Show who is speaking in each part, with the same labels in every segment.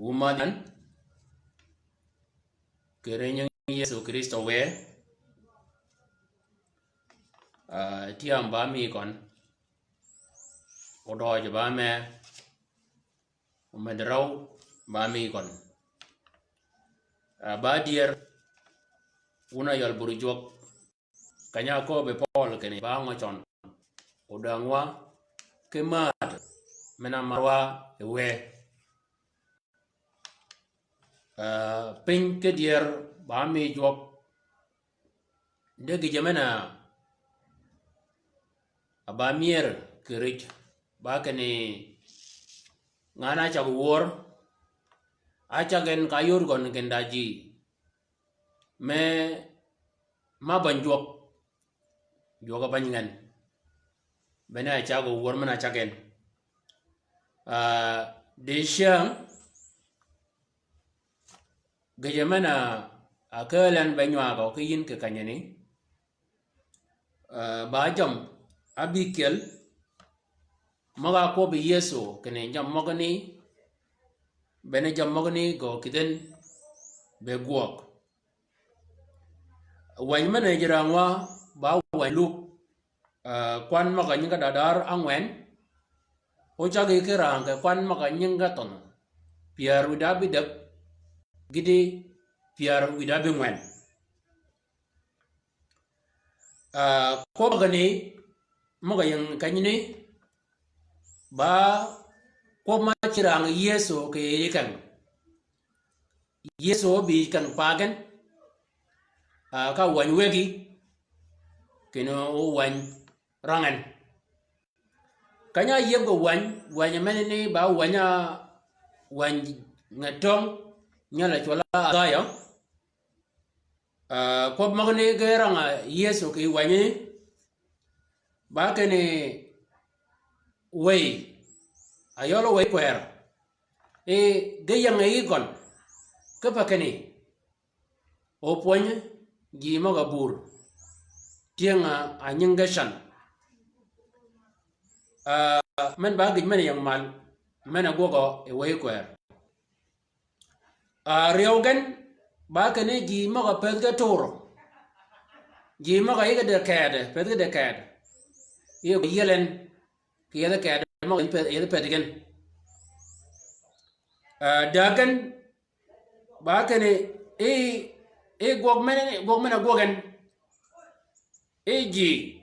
Speaker 1: Woman kerenyang Yesu Kristo we tiam ba mi kon odo je ba me umedraw ba mi kon ba dier una yal burujok kanya ko be pol kene ba ngochon odangwa kemat mena marwa we pin ke dier ba mi jok de gemena abamier kerich ba kene ngana cha wor acha gen kayur gon gendaji me ma banjok joga banyan bena cha go wor mana cha gen de sham gejemana akalan banywa ko kin ke kanyani ba jam abikel maga ko be yeso kene jam mogani bene jam mogani go kiden be guok wan mena jirangwa ba walu kwan maga nyinga dadar angwen o jage keranga kwan maga nyinga ton piar widabi deb gidi piar widabi ngwen ko magani maga yang kanyini ba ko ma cirang yeso ke kan yeso bi kan pagan ka wan wegi kino wan rangan kanya yego wan menene ba wanya wan ngatong nyala chola gaya ko magani geranga yeso ke wanye ba kene way ayolo way kwer gayang ikon kapakani o ponya gi maga bur tianga anyingashan men ba gid men yang mal men agogo e way kwer riogan ba kene gi maga pedga toro gi maga yiga de kade pedga de kade yelen kiyada kade maga yada pedgen dagan ba kene gogmena gogen ji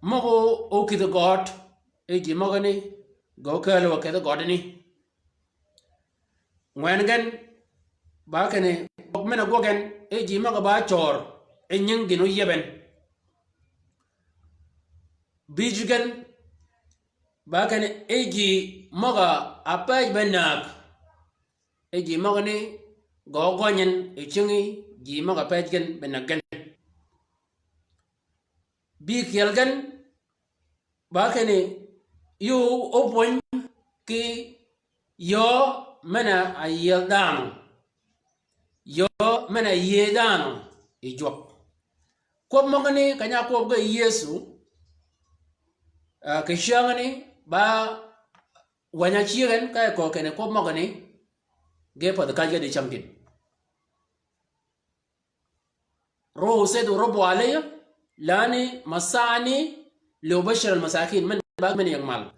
Speaker 1: mago o kida god ji magani go kalo kida godani ngwengen ba kene gogmena gogen ji maga ba chor nyingino yeben bijugan ba kene ji maga apaj benak ji magani go gonyen chingi ji maga pajgen benagan bi kelgan ba kene yu opon ki yo mana ayedano yo mana yedano ijok ko magani kanya ko ga yesu ke shangani ba wanya chiren kai ko kene ko magani ge pa da kaje de champion روح سيد وربو علي لاني مسعني لأبشر المساكين من باق من يغمال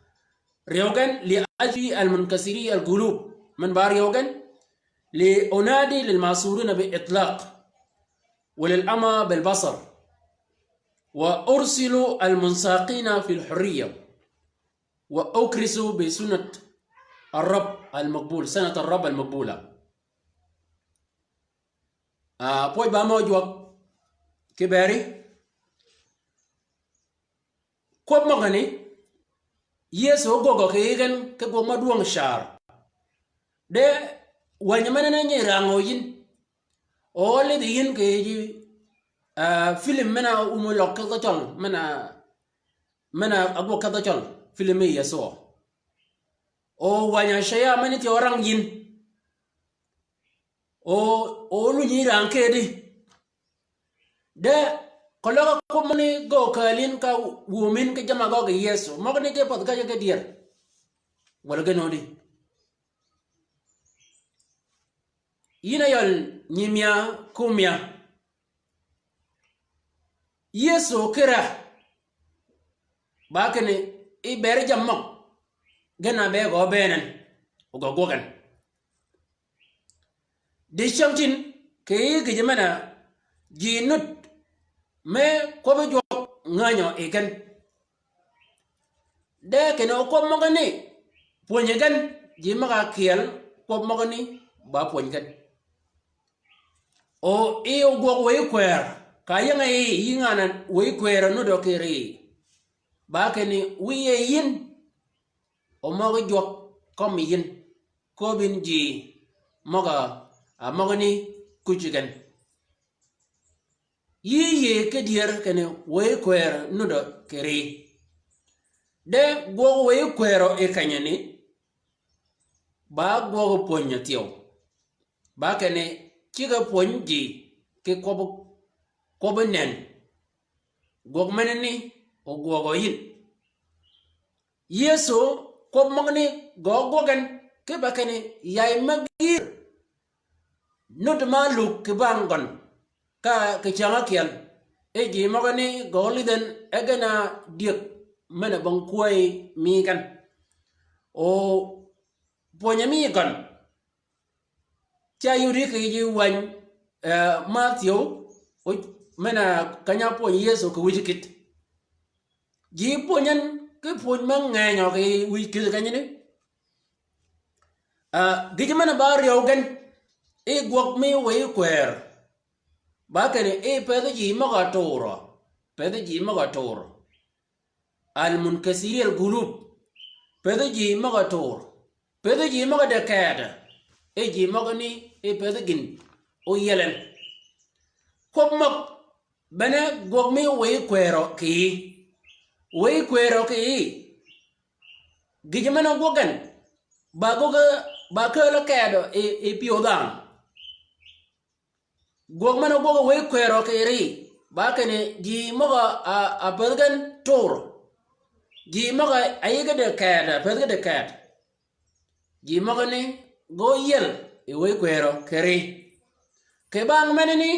Speaker 1: ريوغن لأجي المنكسري القلوب من بار ريوغن لأنادي للمعصورين بإطلاق وللأمى بالبصر وأرسل المنساقين في الحرية وأكرسوا بسنة الرب المقبول سنة الرب المقبولة. بوي بامو جوك كباري كوب مغني يسو غوغو كيغن كغو مدوان شار de wanyamana na nyirango yin ole de yin keji film mena umulok ka chol mena agbo ka chol film yeso o wanya shaya mani ti orang yin o lu nyirang kedi de kologa ko mani go kalin ka wumin ka jama go yeso mogni ke pot ka ke dier wala genodi yina yol nyimya kumya yeso kira bakene I bere jammak gana be go benen go gogan de shamtin ke gijemana jinut me ko be jo nganyo egen de keno ko mogani ponyegan jimaga kiel ko mogani ba ponyegan o go we kwer kayanga yingana we kwera no dokere bakeni wiye yin o mogo jok kom yin ko bin ji moga mogani kujigan yiye ke dier kene we kwera no dokere de go we kwero e kanyani ba go ponya tiyo bakene kiga ponji ke kobo nen gog meneni o gogo yin yeso ko mogni gogogan ke bakane yay magir not maluk ke bangon ka ke changa kian e ji mogni goliden egana diek mena bangkuai mi kan o ponya mi kan cha yuri ke ji wan Matthew o mena kanya po yeso ko wijikit ji ponyan ke pon man nganyo ke wijikit kanyene gije mana bar yogan e gwak mi we kwer ba kene e pede ji magatoro al munkasiri al gulub pede ji magatoro pede ji magadakada e ji magani e pede gin o yelen kopmak bana gogmi we kwero ki gijemana gogan ba kala kado e piodan gogmana goga we kwero ki ri ba kene ji maga a pergan tor ji maga ayiga de kada perga de kad ji maga ne go yel e we kwero keri ke bang meneni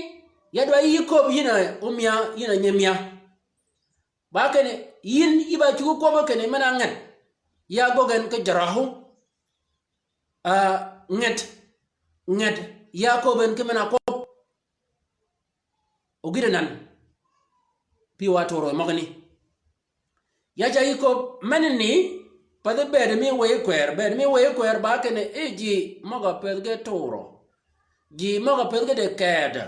Speaker 1: yadwa yikob yina umya yina nyemya bakene yin iba chuko ko bakene manangan ya gogen ke jarahu nget ya ko ben ke mana ko ogirenan piwa toro magani ya ja yikob meneni pade bede mi we kwer bakene eji maga pedge toro ji maga pedge de kada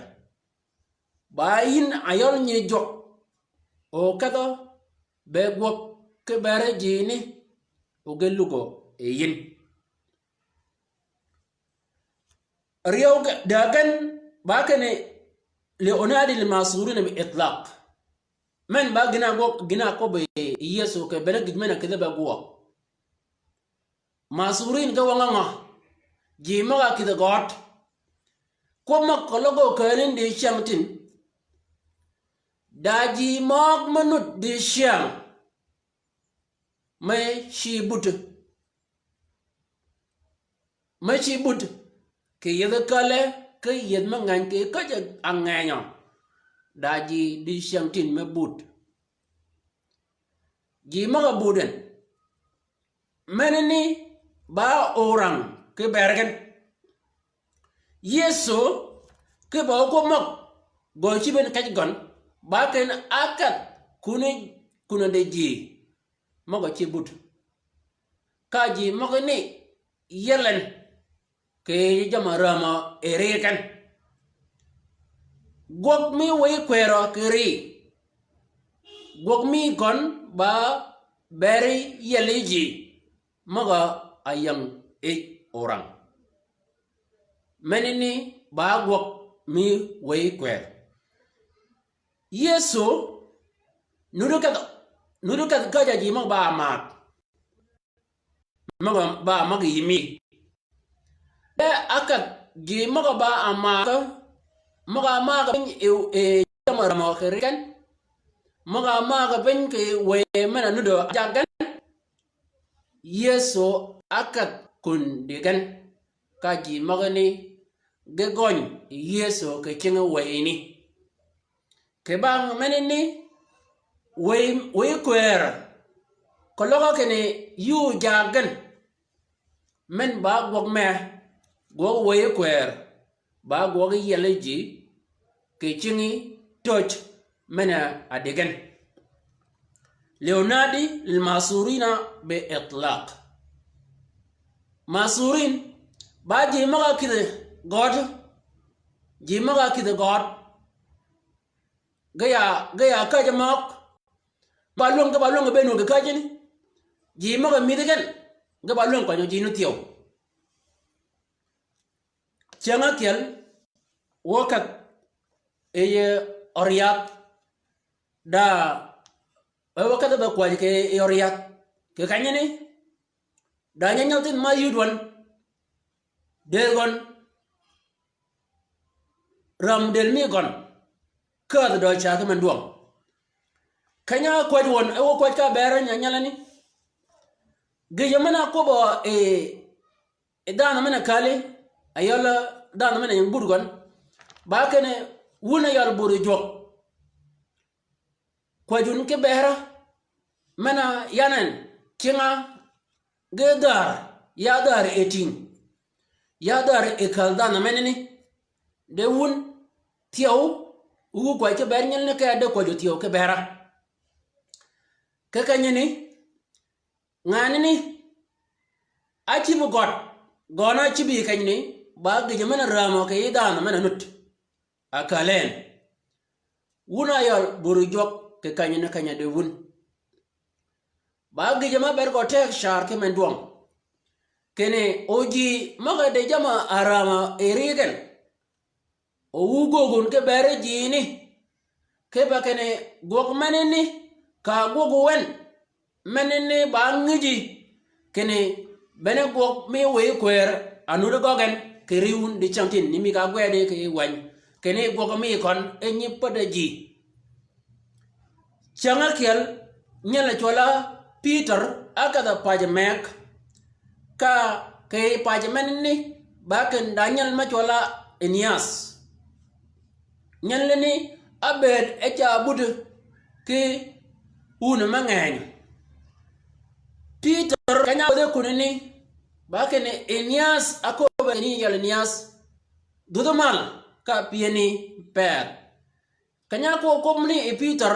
Speaker 1: bayin ayol nye jok o kada be gwok ke bare jini o gelugo e yin riyaw dagan bakane leonardo al-masuruna bi itlaq man ba gina ko be yeso ke bele gidmena ke ba gwa masurin ga wanga ji maga kida got ko makologo kalin de shamtin daji mok manut de sham mai shi but ke yeda kale ke yed mangan ke ka anganya daji di shamtin me but ji maga buden meneni ba orang ke bergen yeso ke ba ko mok go ci ben kaj gon ba ken akat kuna de ji maga ci but kaji magani yelen ke jama rama erekan gok mi way kwero kiri gok mi kon ba beri yeliji maga ayang orang menini ba gok mi way kwer yeso nudukat kaja ji mag ba mak maga ba magi yimi da akat ji maga ba amaka maga e jamara ma khirikan maga ben ke we mana nudo jagan yeso akat kun digan kaji magani ge gon yeso ke kinga we ni ke bang menini we kwer kologa kene yu jagan men ba gog me go we kwer ba gog yeleji ke chingi touch mena adegan leonadi الماسورين بإطلاق ماسورين ba jimaga kide god gaya kaja mak balong benu ga kajini jimaga midigan ga balong kanyo jinu tiyo changa kel wokat eye oriat da wokat da kwaji ke oriat ke kanyini da nyanyaltin ma yudwan delgon ram del mi gon ka do cha ka man duom kanya kwaj won e wo kwaj ka bera nyanyalani ge yamana ko bo e dana mena kale ayala dana mena yang burgon ba kene wuna yar buru jok kwajun ke bera mena yanan kinga ge dar ya dar eting ya dar ekal dana meneni de wun tiaw ugu kwaj ke ber nyel ne ka de kwaju tiaw ke bera ke kanyeni ngani ni achi bu god gona chi bi kanyni ba ge mena ramo ke dana mena nut akalen wuna yal buru jok ke kanyina kanya de wun ba ge jama ber ko tek shar ke men duom kene oji maga de jama arama erigen o wugogun ke bere jini ke ba kene gok maneni ka gogo wen maneni ba ngiji kene bene gok mi we kwer anude gogen ke riun di chantin ni mi ka gwede ke wan kene gok mi kon enyi podaji changa kel nyela chola Peter akada pajemek ka ke pajemenni baken Daniel machola Enias nyaleni abed echa budu ke una mangany Peter kanya de kunini baken Enias akoba ni yal Enias dudumal ka pieni per kanya ko komni e Peter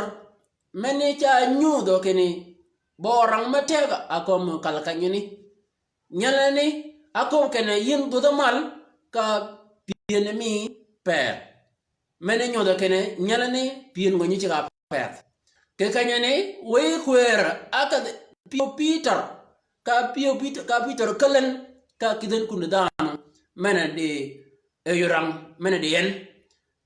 Speaker 1: meni cha nyudo keni borang matega akom kalakanyuni nyalani akom kene yin dudumal ka pieni mi per mene nyodo kene nyalani pien ngo nyichi ka per ke kanyane we kwer aka Peter ka Peter kalen ka kiden kundan mene de eyurang mene de yen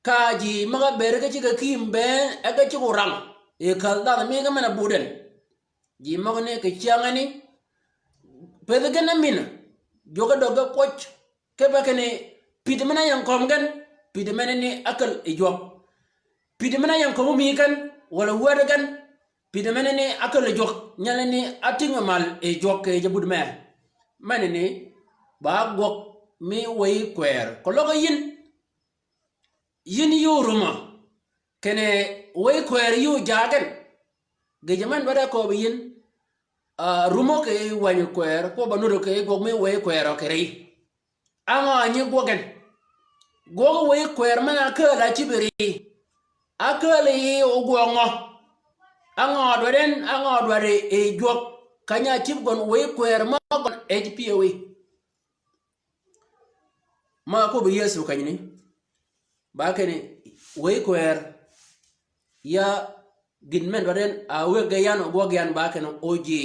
Speaker 1: ka ji maga berga chiga kimbe aga chigurang e kalda mi ga mena buden ji maga ne ke chiangani pedagana min joga doga koch ke bakene pidmana yang komgan pidmana ni akal ejok pidmana yang komu mi kan wala wadagan pidmana ni akal ejok nyalani atinga mal ejok ke jabud me manene ba gok mi way kwer kologa yin yuruma kene way kwer yu jagan gejaman bada ko yin rumo ke wanyu kwer ko banuro ke gok mi way kwer okeri anga nyi gogen gogo way kwer mana ka la chibiri akale yi ogongo anga dware e jok kanya chip gon we kwer ma gon HPA ma ko bi Yesu kanyini ba kene we kwer ya gin men baden a we ga yan go ga yan ba kene oji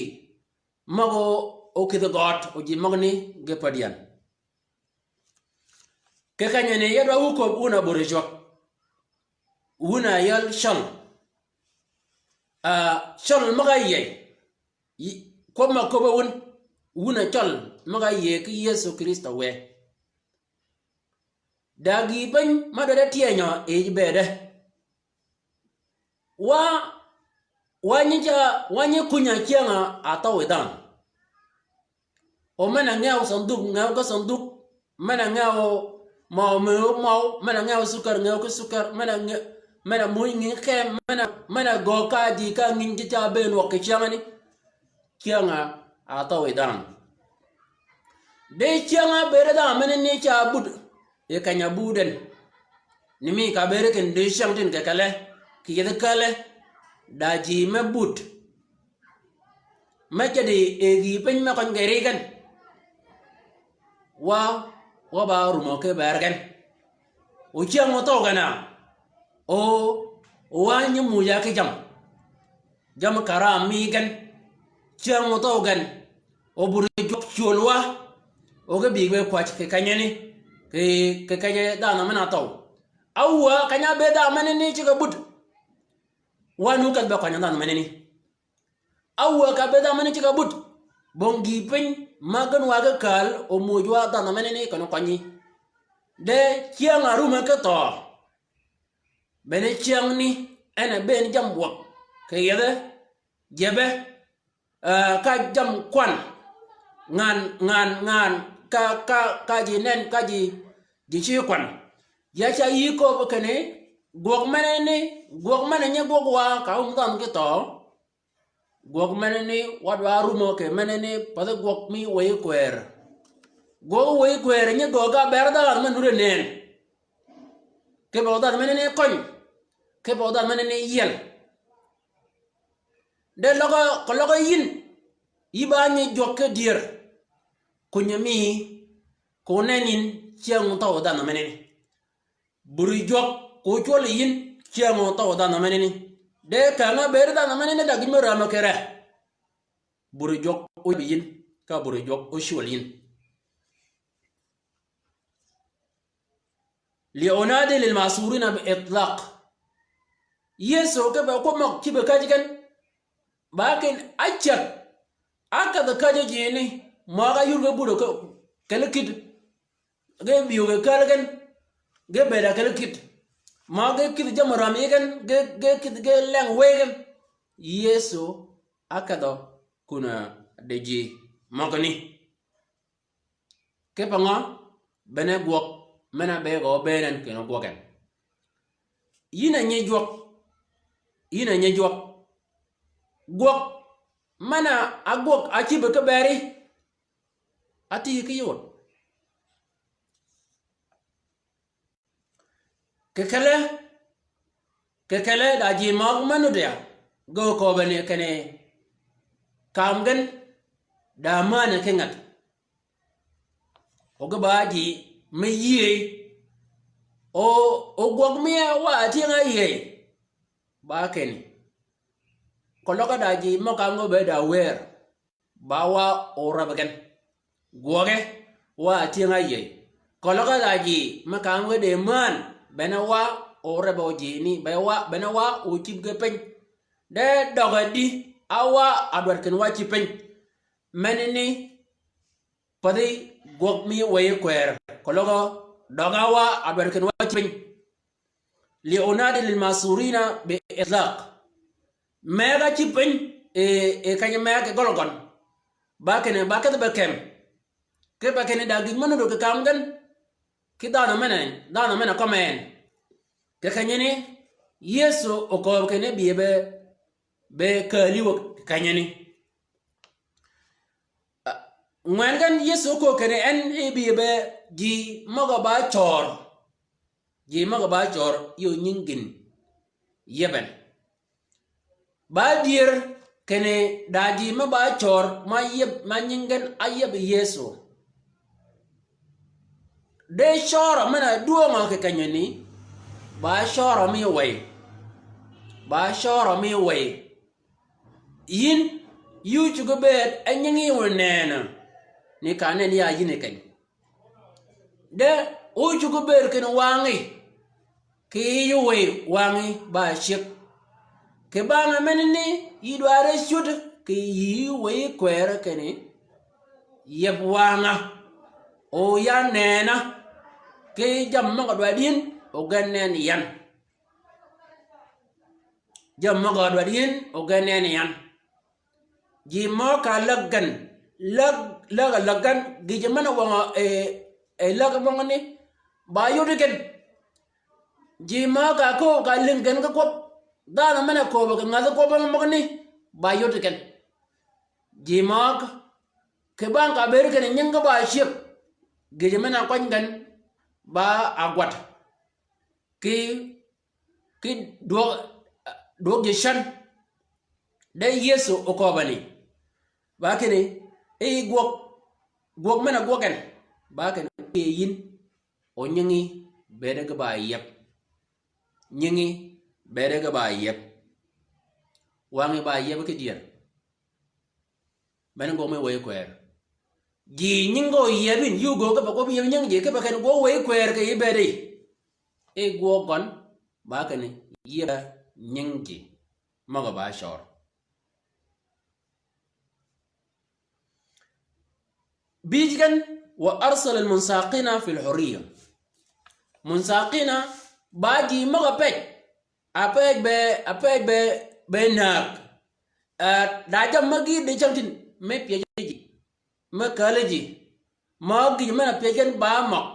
Speaker 1: mago o kido got oji magni ge padian ke kanyene ya do ko una borejok una yal shal shal magaye ko ma ko won una chal magaye ki Yesu Kristo we dagi ban madada tienyo e bede wanye kunya kianga atawe dan o mena ngao sanduk mena ngao mau mena ngao sukar ngao ko sukar mena muy ngi kem mena go ka di ka ngi ta ben wo ke kianga kianga atawe dan de kianga bede da mena ni cha bud e kanya buden nimi ka bere ken de shangtin ke kale ki yede kale daji mebut majadi egi pen ma kon gerigan wa ba rumo ke bergen o chiamo to gana o wanyi mu ya ke jam kara mi gan chiamo to gan o buri jok cholwa o ge bi be kwach ke kanyani ke kanye da na mana to awwa kanya be da manini ci ga but wanu kan ba kanya da na manini awwa ka be da manini ci ga but bongi pen magan waga kal o mojwa da na manini kan kwanyi de kiang aruma ka to bene kiang ni ena ben jam wak ke yede jebe ka jam kwan ngan ka ji nen ka ji chi kwan ya cha yi ko kene gok manene nya gok wa ka dan ke to gok manene wadwa rumo ke manene pada gok mi we kwer nya go ga berda man dure nen ke boda manene kon ke boda manene yel de logo yin yiba ni jokke dir kunyami ko nenin chiang to da na meneni buri jok ko chol yin chiang to da na meneni de ka na ber da na meneni da gimera makere buri jok o yin ka buri jok o shol yin لأنادي للمعصورين بإطلاق يسو كبا كما كبا كاجكن باكن أجب أكذا كاجيني ما غير بودو كالكيد ge biyo ge kalgan ge beda kalkit ma ge kid jamaram yegen ge kid ge lang wegen Yesu akado kuna deji magani ke panga bene gwok mena be go benen keno gwoken yina nye jwok gwok mana agwok achibe ke beri ati ke yot kekele da ji mag manu dia go ko bene kene kamgen da mana kengat o ga baji me yi o gwag me wa tinga yi ba ken ko loka da ji mo kam go be da wer ba wa o rabagen goge wa tinga yi ko loka da ji ma kam go de man bena wa ore bo jini bena wa o chibge pen de dogadi awa adwar ken wa chipen menini padi gok mi way kwer kologo dogawa adwar ken wa chipen li onadi lil masurina bi itlaq mega chipen e kanya mega gologon bakene be kem ke bakene dagi manu do ke kamgan ki dana mena komen ke kanyeni Yesu oko kene biebe be kaliwo kanyeni ngwangan Yesu ko kene en biebe ji moga ba chor yo nyingin yeben ba dir kene daji ma ba chor ma yeb ma nyingen ayeb Yesu de shoro mana duongo ke kanyoni ba shoro mi way ba shoro mi way yin yu chugo bet anyingi wonena ni kanen ya yine kany de o chugo ber ken wangi ki yu way wangi ba shik ke banga menini yidware shud ki yi way kwere kene yeb wanga o ya nena ke jam ma godwadin o ganen yan jam ma godwadin o ganen yan ji mo ka laggan laggan gi jamana wanga lag mongani ba yudiken ji ma ka ko ka lingen ka kop dana mana ko ba ngada ko ba mongani ba yudiken ji ma ke ban ka ber ken nyinga ba ship gi jamana kwangan ba agwat ki do gishan da Yesu okobani ba kene gwok mena gwoken ba kene yin o nyingi bere ga ba yep nyingi bere ga ba yep wangi ba yep ke dier men go me we kwer ji nyingo yebin yugo ka ko bi nyang je ke ba ken go we kwer ke ibere gwo gon ba kene yeba nyingi maga ba shor بيجن وأرسل المنساقين في الحرية منساقين باجي مغبج أبج بناك داجا مغي بيجنتين ما بيجي ما كالجي ما جي ما بيجن بامك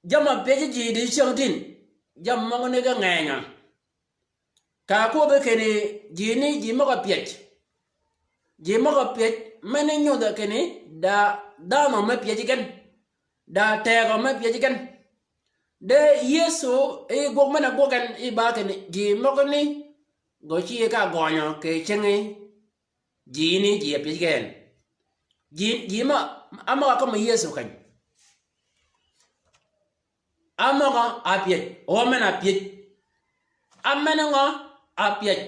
Speaker 1: جما بيجي دي شنتين جم مغنيغا غانا كاكو بكني جيني جي مغبج جي مغبج mene nyoda kene da no me piejigen da tego me piejigen de Yesu go mena gogen ba kene ji mogni go chi ka gonyo ke chenge ji ni ji piejigen ji ma ama ko me Yesu kan ama ga apiet o mena piet amena nga apiet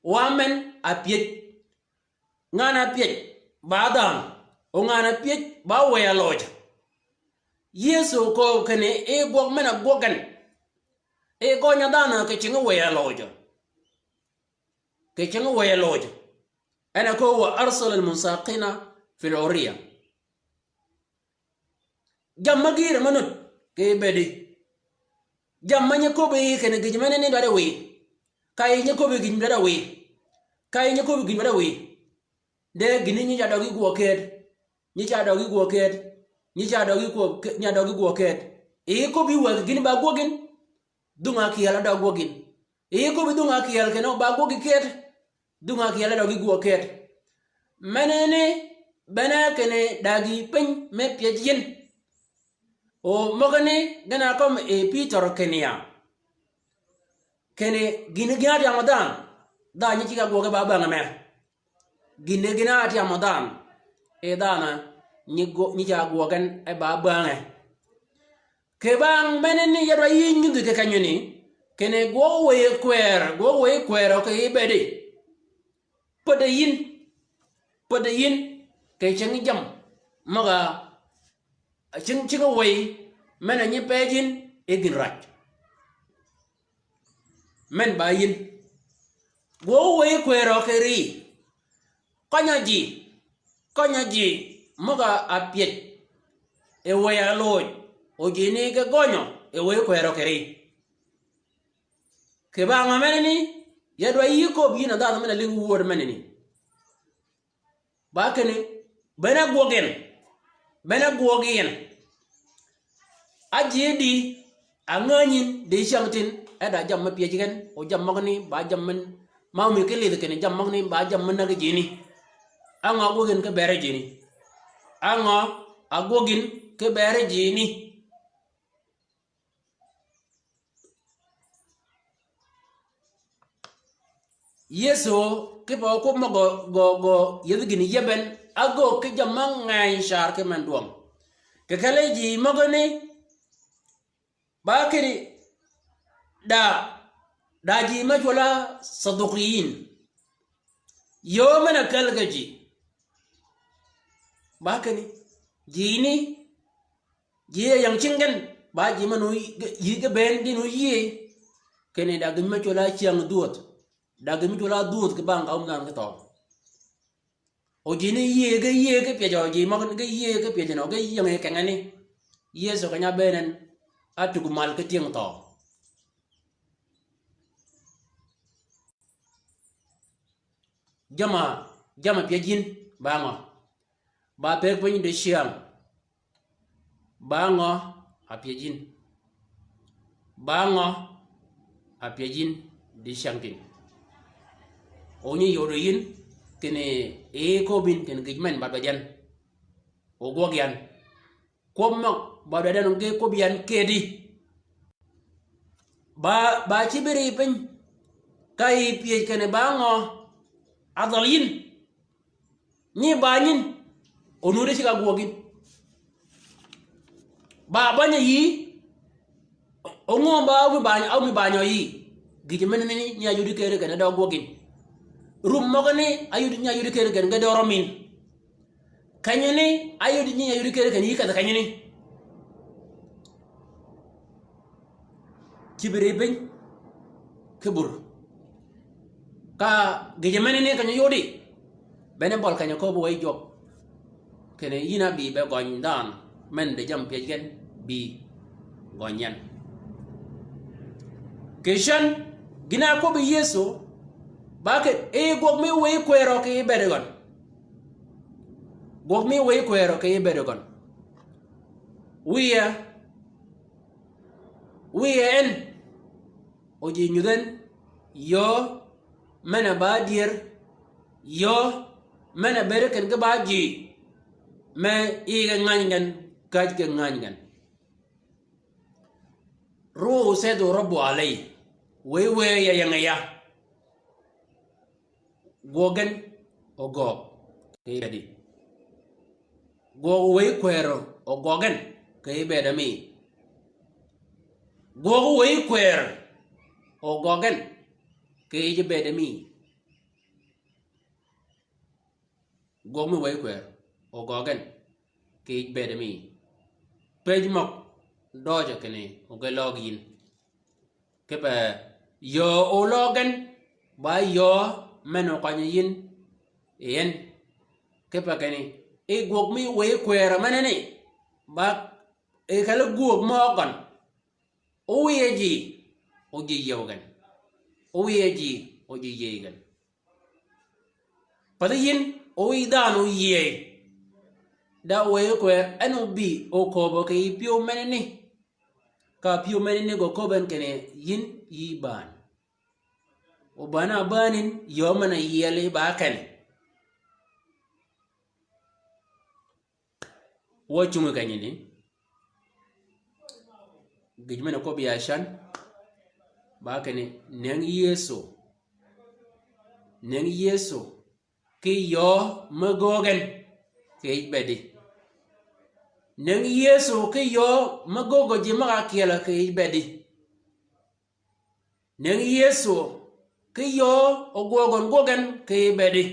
Speaker 1: wa men apiet ngana piet badan o ngana piet ba waya loj Yesu ko kene gog mena gogan gonya dana ke chinga waya loj ana ko wa arsal al munsaqina fi al uriya jamma gira manut ke bedi jamma nya ko be kene gijmane ni dare we kai nya ko be gijmane we kai nya ko be gijmane we de gini ni ja dogi gwoket ni ja dogi gwoket ni ja dogi ko nya dogi gwoket ko bi wa gini ba gwogin dunga ki ala da gwogin ko bi dunga ki al keno ba gwogi ket dunga ki ala dogi gwoket menene bana kene dagi pen me piejin o mogane gana kom Peter Kenya kene gini gya Ramadan da ni ci ga gwoga ba nga mer gina ati Ramadan dana ni ja gwogan ba bange ke bang meneni yadwa yinyu ke kanyoni kene go we kwer o ke ibedi poda yin ke chengi jam maga chinga we mena ni pejin egin rach men ba yin go we kwer o ke ri konyaji moga apiet waya loj o jini ke gonyo we kwero keri ke ba ngameneni yadwa yiko bina da mena lingu wor meneni ba kene bena gwogen ajedi anganyin de shamtin ada jam ma piejigen o jam magni ba jam men mawmi ke le kene jam magni ba jam men na jini anga gogin ke bere jini anga agogin ke bere jini Yeso ke pa ko mo go yedgini yeben ago ke jamang ngai shar ke manduam ke kale ji mogoni ba kiri da ji majola saduqiyin yo mana kalgaji ba kani jini jiye yang cingen ba ji manu yi ke ben dinu yi kene da gmi majola chiang duot da gmi majola duot ke bang kaum nan ke to o jini ye ke pe jo ji mogon ke ye ke pe no ke yang ke ngani yeso kanya benen atugu mal ke tiang to jama pejin bango ba pek pun de siang bango a pejin bango a pejin de siangkin oni yoroyin kene e ko bin ken gijmen ba bajan o gogyan kommak ba dadan ke ko bian kedi ba chibiri pen kai pie kene bango adalin ni banyin onure siga gogin ba banya yi ongo ba wi banya aw mi banyo yi gijmen ni nya yudi kere kene do gogin rum mogani ayudi nya yudi kere kene do romin kanyeni ayudi nya yudi kere kene yi kada kanyeni kibiri pen kebur ka gijmen ni kanyo yodi bene bol kanyo ko boy job kene yina bi be gon dan men de jam pegen bi gonyan keshan gina ko bi yeso ba ke e gog mi we kwero ke beregon gog mi we kwero ke beregon wiya en oji nyuden yo mana badir yo mana bereken ke baji me iga nganyan kaj ke nganyan ruhu sedu rabbu alai we ya yang ya gogen ogo ke yadi go we kwero ogogen ke bedami go we kwer ogogen ke je bedami go mi we kwer ogogen ke bedami page mok dojo kene oge login ke pa yo o logan ba yo meno kanyin yen ke pa kene e gog mi we kwera manene ba e kala gog mogan o yeji o ji yogan o yeji o ji yegan padayin o idanu ye da we kwer anu bi o ko bo ke pio manene ka pio manene go ko ben kene yin yi ban o bana banin yo mana yele ba kan wo chumu kanyini gijmena ko biya shan ba kene neng yeso ke yo magogen ke bedi neng yeso ke yo magogo je maka kiela ke bedi neng yeso ke yo ogogon gogen ke bedi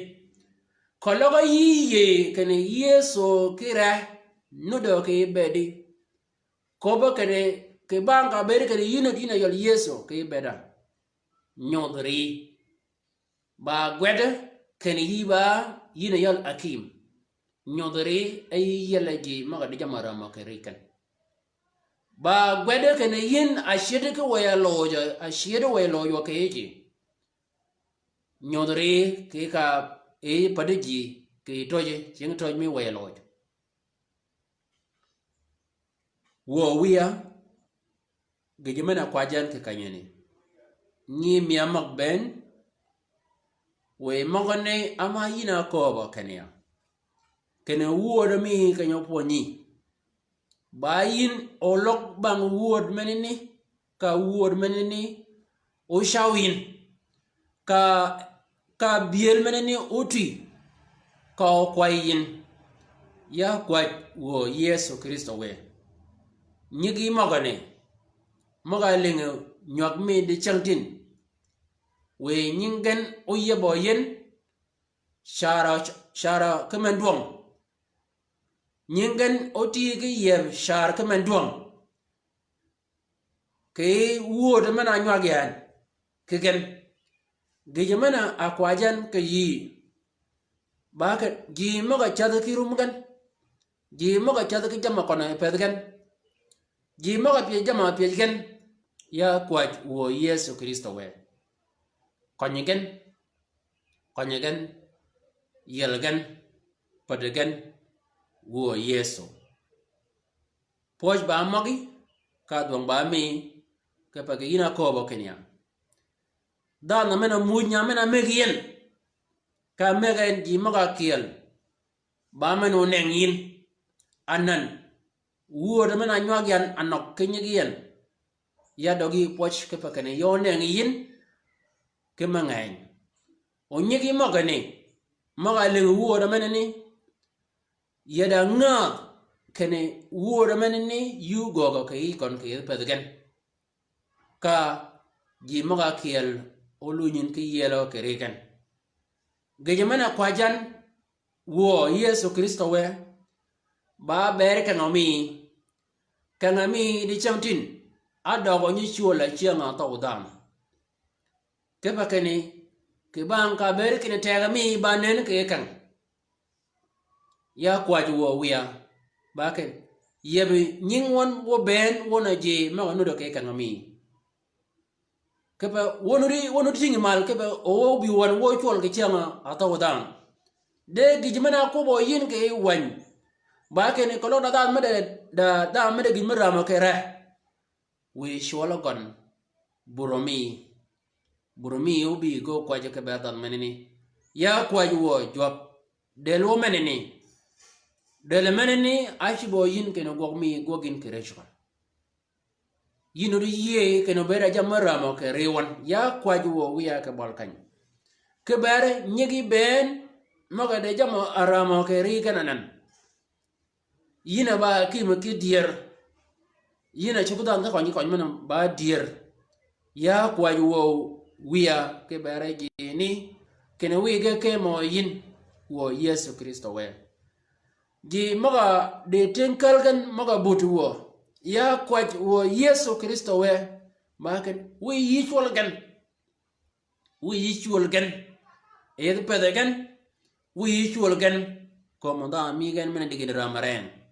Speaker 1: kologo yiye kene yeso kira nudo ke bedi kobo kene ke banka bedi kene yino dina yol yeso ke beda nyodri ba gwede kene yiba yino yol akim nyodri ay yelaji maga di jamara makerikan ba gwede kene yin ashede ke waya lojo ke yeji nyodri ke ka e padeji ke toje jeng toj mi waya lojo wo wiya gejemena kwajan ke kanyeni ni miamak ben we magone ama yina koba kenya kene wuodo mi kanyo poni bayin olok bang wuod menini ka wuod menini o shawin ka ka biel meneni utui ka kwai yin ya kwat wo Yesu Kristo we nyigi magane maga linga nyak mi de changtin we nyingen oye boyen shara kemenduang nyingen oti ge yeb shar kemenduang ke wo de mana nyak yan kegen ge mana akwajan ke yi ba ka ji maga chada kirum gan ji maga chada ki jama kona pedgan ji maga pye jama pye gan ya kwat wo Yesu Kristo we konyigen yelgan padegan wo Yesu poj ba magi ka dong ba mi ke page ina ko bo kenya da na mena munya mena megien ka megen ji maga kiel ba meno nengin anan wo de mena nyagyan anok kenyigien ya dogi poch ke pakane yo nengin ke mangain onyigi magane maga ling wo de menani ya da nga kene wo de menani yu gogo ke ikon ke pedgen ka ji maga kiel olunyin ke yelo ke reken gejemana kwajan wo Yesu Kristo we ba ber kangami di chamtin adogo nyi chuola chianga to udam ke bakene ke bang ka ber kine tegami banen ke kan ya kwaju wo wiya baken yebi nyingwon wo ben wona je ma no do ke kangami ke ba wonuri tingi mal ke ba o bi won wo chuol ke chianga ato udam de gijmana ko bo yin ke wan ba ke ni kolo da mede gimra ma ke re we shola gon buromi ubi go kwaje ke ba dan menini ya kwaje wo job del wo menini ashi bo yin ke no gogmi gogin ke rechwa yinuri ye ke no bera jamara ma ke rewan ya kwaje wo wiya ke balkan ke bare nyigi ben maga de jamo aramo ke ri kananan yina ba kima ki dier yina chukudan ka konyi mana ba dier ya kwaju wo wiya ke bare gini kene wige ke mo yin wo Yesu Kristo we ji maga de tenkal gan maga butu wo ya kwaj wo Yesu Kristo we ma ken wi yichwol gan e de pede gan wi yichwol gan ko mo da mi gan mena digin ramaren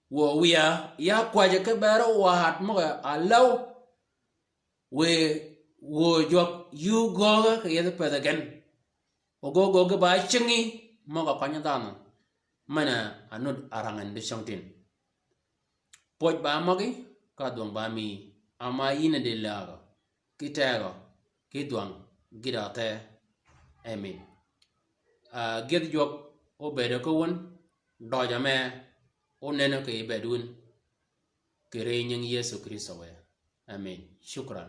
Speaker 1: wo wiya ya kwaje ke baro wahat maga alaw we wo jok yu goga ke yede pedagen o gogo ge ba chingi maga kwanya dano mana anud arangan de shangtin poj ba magi ka dong ba mi ama yine de laga kitego kidwang gidate amen ged jok o bede ko won doja me o nene ke bedun ke renyang Yesu Kristo we amen shukran